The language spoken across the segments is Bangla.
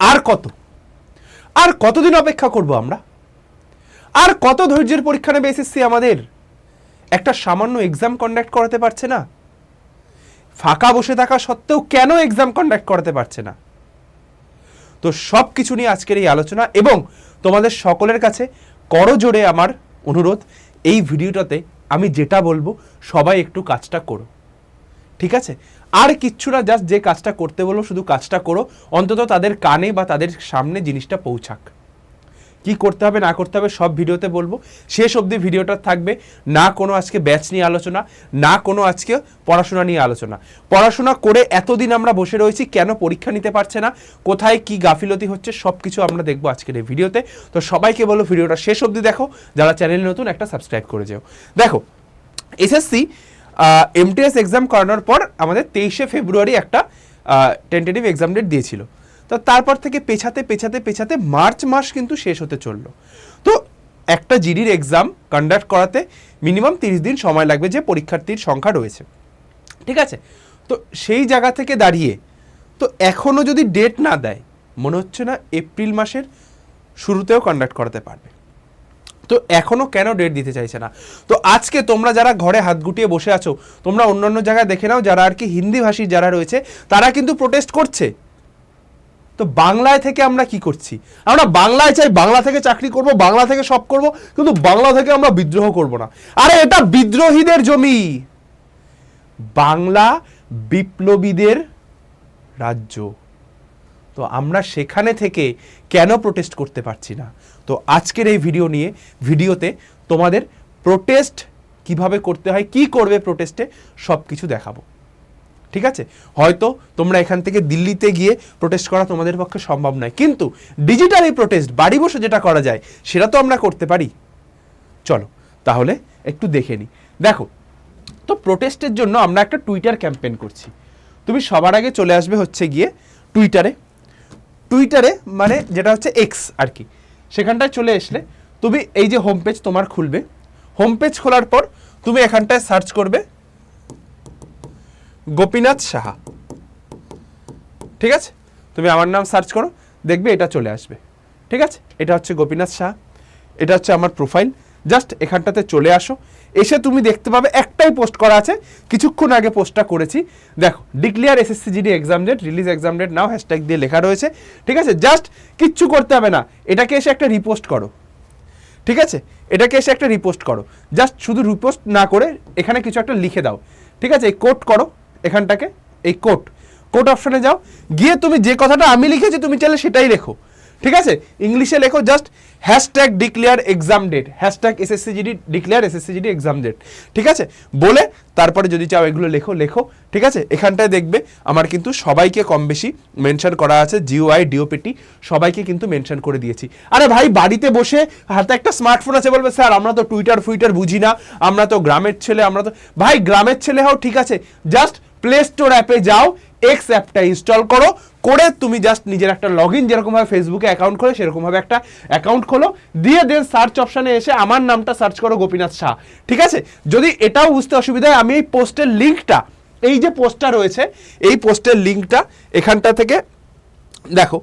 আর কতদিন অপেক্ষা করব আমরা? আর কত ধৈর্যের পরীক্ষা নেবে এসএসসি আমাদের? একটা সামান্য এক্সাম কন্ডাক্ট করাতে পারছে না। ফাঁকা বসে থাকা সত্ত্বেও কেন এক্সাম কন্ডাক্ট করাতে পারছে না? তো সব কিছু নিয়ে আজকের এই আলোচনা, এবং তোমাদের সকলের কাছে করজোড়ে আমার অনুরোধ, এই ভিডিওটাতে আমি যেটা বলবো সবাই একটু কাজটা করো, ঠিক আছে? আর কিচ্ছু না, জাস্ট যে কাজটা করতে বলবো শুধু কাজটা করো, অন্তত তাদের কানে বা তাদের সামনে জিনিসটা পৌঁছাক। কি করতে হবে না করতে হবে সব ভিডিওতে বলবো। শেষ অবধি ভিডিওটা থাকবে না কোনো আজকে ব্যাচ নিয়ে আলোচনা, না কোনো আজকে পড়াশোনা নিয়ে আলোচনা। পড়াশোনা করে এতদিন আমরা বসে রয়েছি, কেন পরীক্ষা নিতে পারছে না, কোথায় কি গাফিলতি হচ্ছে, সব কিছু আমরা দেখবো আজকের এই ভিডিওতে। তো সবাইকে বলো ভিডিওটা শেষ অবধি দেখো, যারা চ্যানেল নতুন একটা সাবস্ক্রাইব করে যেও। দেখো, এসএসসি এমটিএস এক্সাম করানোর পর আমাদের 23শে ফেব্রুয়ারি একটা টেন্টেটিভ এক্সাম ডেট দিয়েছিল। তো তারপর থেকে পেছাতে মার্চ মাস কিন্তু শেষ হতে চললো। তো একটা জিডির এক্সাম কন্ডাক্ট করাতে মিনিমাম 30 দিন সময় লাগবে, যে পরীক্ষার্থীর সংখ্যা রয়েছে, ঠিক আছে? তো সেই জায়গা থেকে দাঁড়িয়ে তো এখনও যদি ডেট না দেয়, মনে হচ্ছে না এপ্রিল মাসের শুরুতেও কন্ডাক্ট করাতে পারবে। তো এখনও কেন ডেট দিতে চাইছে না? তো আজকে তোমরা যারা ঘরে হাত গুটিয়ে বসে আছো, তোমরা অন্যান্য জায়গায় দেখে নাও, যারা আর কি হিন্দি ভাষী যারা রয়েছে তারা কিন্তু প্রোটেস্ট করছে। তো বাংলায় থেকে আমরা কি করছি? আমরা বাংলায় চাই, বাংলা থেকে চাকরি করব, বাংলা থেকে সব করব, কিন্তু বাংলা থেকে আমরা বিদ্রোহ করব না। আরে এটা বিদ্রোহীদের জমি, বাংলা বিপ্লবীদের রাজ্য। তো আমরা সেখানে থেকে কেন প্রোটেস্ট করতে পারছি না? তো আজকের এই ভিডিওতে তোমাদের প্রোটেস্ট কিভাবে করতে হয়, কি করবে প্রোটেস্টে, সব কিছু দেখাবো, ঠিক আছে? হয়তো তোমরা এখান থেকে দিল্লিতে গিয়ে প্রোটেস্ট করা তোমাদের পক্ষে সম্ভব নয়, কিন্তু ডিজিটালি প্রোটেস্ট বাড়ি বসে যেটা করা যায় সেটা তো আমরা করতে পারি। চলো তাহলে একটু দেখে নিই। দেখো, তো প্রোটেস্টের জন্য আমরা একটা টুইটার ক্যাম্পেইন করছি। তুমি সবার আগে চলে আসবে হচ্ছে গিয়ে টুইটারে মানে যেটা হচ্ছে এক্স আর কি, সেখানটায় চলে আসলে তুমি এই যে হোম পেজ তোমার খুলবে। হোম পেজ খোলার পর তুমি এখানটায় সার্চ করবে গোপীনাথ সাহা, ঠিক আছে? তুমি আমার নাম সার্চ করো, দেখবে এটা চলে আসবে, ঠিক আছে? এটা হচ্ছে গোপীনাথ সাহা, এটা হচ্ছে আমার প্রোফাইল। জাস্ট এখানটাতে চলে আসো, এসে তুমি দেখতে পাবে একটাই পোস্ট করা আছে, কিছুক্ষণ আগে পোস্টটা করেছি। দেখো, declare SSC GD exam date, release exam date now, hashtag দিয়ে লেখা রয়েছে, ঠিক আছে? জাস্ট কিচ্ছু করতে হবে না, এটাকে এসে একটা রিপোস্ট করো, ঠিক আছে? এটাকে এসে একটা রিপোস্ট করো, জাস্ট শুধু রিপোস্ট না করে এখানে কিছু একটা লিখে দাও, ঠিক আছে? এই কোট করো এখানটাকে, এই কোট অপশনে যাও, গিয়ে তুমি যে কথাটা আমি লিখেছি তুমি চাইলে সেটাই লেখো, ঠিক আছে? ইংলিশে লেখো, just hashtag declare exam date, hashtag SSC GD declare SSC GD exam date, ঠিক আছে? বলে তারপরে যদি চাও এগুলো লেখো, ঠিক আছে? এখানটায় দেখবে আমার কিন্তু সবাইকে কম বেশি মেনশন করা আছে, জিওআই ডিওপিটি সবাইকে কিন্তু মেনশন করে দিয়েছি। আরে ভাই, বাড়িতে বসে হাতে একটা স্মার্টফোন আছে, বলবে স্যার আমরা তো টুইটার বুঝি না, আমরা তো গ্রামের ছেলে, আমরা তো ভাই গ্রামের ছেলে হও, ঠিক আছে? জাস্ট প্লে স্টোর অ্যাপে যাও, এক্স অ্যাপটা ইনস্টল করে তুমি জাস্ট নিজের একটা লগ ইন, যেরকমভাবে ফেসবুকে অ্যাকাউন্ট খোলে সেরকমভাবে একটা অ্যাকাউন্ট খোলো, দিয়ে দেন সার্চ অপশানে এসে আমার নামটা সার্চ করো গোপীনাথ শাহ, ঠিক আছে? যদি এটাও বুঝতে অসুবিধা হয়, আমি এই পোস্টের লিঙ্কটা, এই যে পোস্টটা রয়েছে এই পোস্টের লিঙ্কটা এখানটা থেকে দেখো,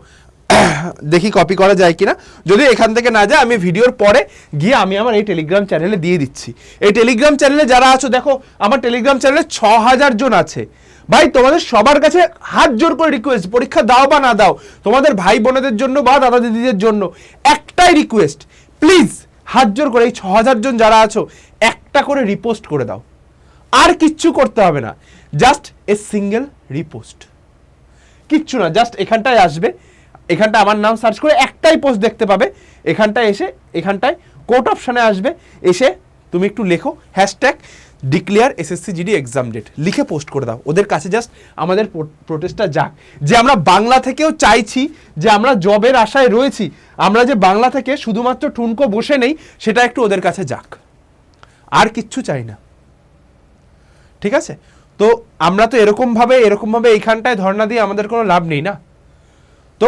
দেখি কপি করা যায় কিনা। যদি এখান থেকে না যায়, আমি ভিডিওর পরে গিয়ে আমি আমার এই টেলিগ্রাম চ্যানেলে দিয়ে দিচ্ছি। এই টেলিগ্রাম চ্যানেলে যারা আছো, দেখো আমার টেলিগ্রাম চ্যানেলে 6000 জন আছে। ভাই তোমাদের সবার কাছে হাত জোর করে রিকোয়েস্ট, পরীক্ষা দাও বা না দাও, তোমাদের ভাই বোনেদের জন্য বা দাদা দিদিদের জন্য একটাই রিকোয়েস্ট, প্লিজ হাত জোর করে এই 6000 জন যারা আছো একটা করে রিপোস্ট করে দাও। আর কিচ্ছু করতে হবে না, জাস্ট এ সিঙ্গেল রিপোস্ট, কিচ্ছু না। জাস্ট এখানটায় আসবে, এখানটা আমার নাম সার্চ করে একটাই পোস্ট দেখতে পাবে, এখানটায় এসে এখানটায় কোট অপশানে আসবে, এসে তুমি একটু লেখো hashtag declare SSC GD exam date, লিখে পোস্ট করে দাও। ওদের কাছে জাস্ট আমাদের প্রোটেস্টটা যাক, যে আমরা বাংলা থেকেও চাইছি, যে আমরা জবের আশায় রয়েছি, আমরা যে বাংলা থেকে শুধুমাত্র ঠুনকো বসে নেই, সেটা একটু ওদের কাছে যাক, আর কিচ্ছু চাই না, ঠিক আছে? তো আমরা তো এরকমভাবে এইখানটায় ধর্ণা দিয়ে আমাদের কোনো লাভ নেই না। তো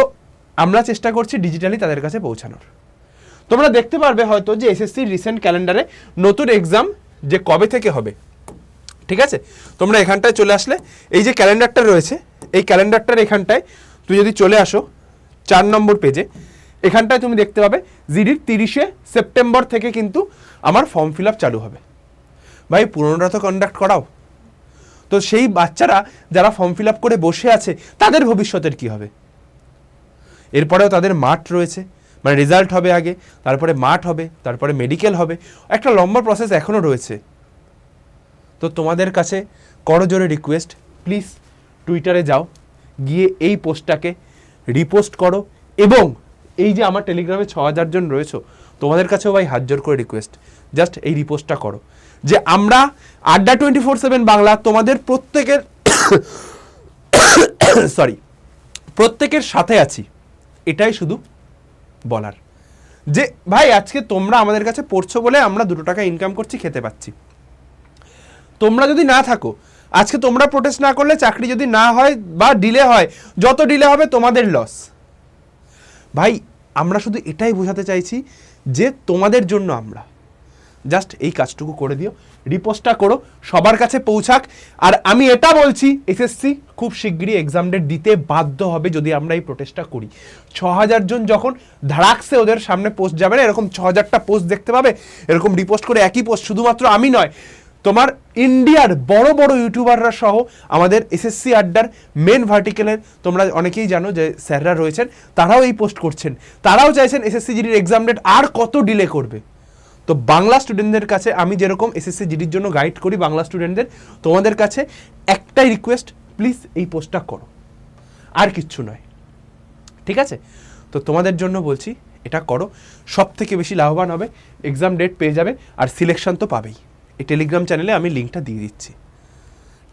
আমরা চেষ্টা করছি ডিজিটালি তাদের কাছে পৌঁছানোর। তোমরা দেখতে পারবে হয়তো যে এসএসসির রিসেন্ট ক্যালেন্ডারে নতুন এক্সাম যে কবে থেকে হবে, ঠিক আছে? তোমরা এখানটায় চলে আসলে এই যে ক্যালেন্ডারটা রয়েছে, এই ক্যালেন্ডারটার এখানটায় তুই যদি চলে আসো, 4 নম্বর পেজে এখানটায় তুমি দেখতে পাবে জিডির 30শে সেপ্টেম্বর থেকে কিন্তু আমার ফর্ম ফিল আপ চালু হবে। ভাই পুরোনোটা তো কন্ডাক্ট করাও। তো সেই বাচ্চারা যারা ফর্ম ফিল আপ করে বসে আছে তাদের ভবিষ্যতের কি হবে? এরপরেও তাদের মাঠ রয়েছে, মানে রেজাল্ট হবে আগে, তারপরে মাঠ হবে, তারপরে মেডিকেল হবে, একটা লম্বা প্রসেস এখনও রয়েছে। তো তোমাদের কাছে করজোরে রিকোয়েস্ট, প্লিজ টুইটারে যাও, গিয়ে এই পোস্টটাকে রিপোস্ট করো, এবং এই যে আমার টেলিগ্রামে 6000 জন রয়েছে, তোমাদের কাছেও ভাই হাত জোর করে রিকোয়েস্ট, জাস্ট এই রিপোস্টটা করো যে আমরা আড্ডা 24/7 বাংলা তোমাদের প্রত্যেকের প্রত্যেকের সাথে আছি। এটাই শুধু বলার যে ভাই আজকে তোমরা আমাদের কাছে পড়ছো বলে আমরা 2 টাকা ইনকাম করছি, খেতে পাচ্ছি। তোমরা যদি না থাকো, আজকে তোমরা প্রোটেস্ট না করলে, চাকরি যদি না হয় বা ডিলে হয়, যত ডিলে হবে তোমাদের লস। ভাই আমরা শুধু এটাই বোঝাতে চাইছি যে তোমাদের জন্য আমরা, জাস্ট এই কাজটুকু করে দিও, রিপোস্টটা করো, সবার কাছে পৌঁছাক। আর আমি এটা বলছি, এসএসসি খুব শিগগিরই এক্সাম ডেট দিতে বাধ্য হবে যদি আমরা এই প্রোটেস্টটা করি। 6000 জন যখন ধারাকসে ওদের সামনে পোস্ট যাবে না, এরকম 6000টা পোস্ট দেখতে পাবে, এরকম রিপোস্ট করে একই পোস্ট, শুধুমাত্র আমি নয়, তোমার ইন্ডিয়ার বড় বড় ইউটিউবাররা সহ আমাদের এসএসসি আড্ডার মেন ভার্টিক্যালের তোমরা অনেকেই জানো যে স্যাররা রয়েছেন, তারাও এই পোস্ট করছেন, তারাও চাইছেন এসএসসি জিডির এক্সাম ডেট আর কত ডিলে করবে। তো বাংলা স্টুডেন্টদের কাছে আমি যেরকম এসএসসি জিডির জন্য গাইড করি বাংলা স্টুডেন্টদের, তোমাদের কাছে একটাই রিকোয়েস্ট, প্লিজ এই পোস্টটা করো, আর কিচ্ছু নয়, ঠিক আছে? তো তোমাদের জন্য বলছি এটা করো, সব থেকে বেশি লাভবান হবে, এক্সাম ডেট পেয়ে যাবে, আর সিলেকশন তো পাবেই। এই টেলিগ্রাম চ্যানেলে আমি লিঙ্কটা দিয়ে দিচ্ছি,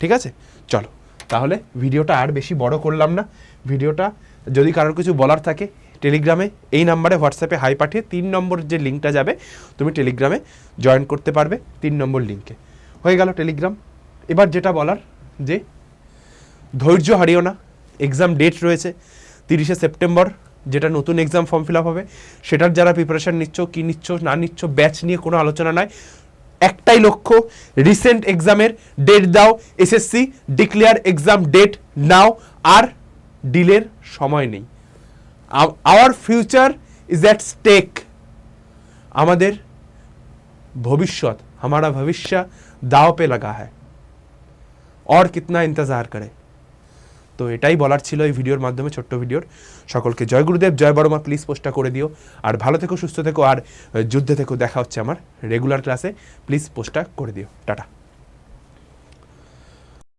ঠিক আছে? চলো তাহলে ভিডিওটা আর বেশি বড় করলাম না। ভিডিওটা যদি কারোর কিছু বলার থাকে টেলিগ্রামে এই নাম্বারে হোয়াটসঅ্যাপে হাই পাঠিয়ে 3 নম্বর যে লিঙ্কটা যাবে তুমি টেলিগ্রামে জয়েন করতে পারবে, 3 নম্বর লিঙ্কে। হয়ে গেল টেলিগ্রাম। এবার যেটা বলার, যে ধৈর্য হারিও না, এক্সাম ডেট রয়েছে 30শে সেপ্টেম্বর, যেটা নতুন এক্সাম ফর্ম ফিল আপ হবে, সেটার যারা প্রিপারেশান নিচ্ছ, কি নিচ্ছ না নিচ্ছ, ব্যাচ নিয়ে কোনো আলোচনা নয়, একটাই লক্ষ্য, রিসেন্ট এক্সামের ডেট দাও, SSC declare exam date now, আর ডিলের সময় নেই। Our future is at stake, আমাদের ভবিষ্যৎ, हमारा भविष्य दाव पे लगा है, और कितना इंतजार करे। তো এটাই বলার ছিল এই ভিডিওর মাধ্যমে, ছোট্ট ভিডিওর। সকলকে জয় গুরুদেব, জয় বড়মা। প্লিজ পোস্টটা করে দিও, আর ভালো থেকো, সুস্থ থেকো, আর যুদ্ধে থেকো। দেখা হচ্ছে আমার রেগুলার ক্লাসে, প্লিজ পোস্টটা করে দিও। টাটা।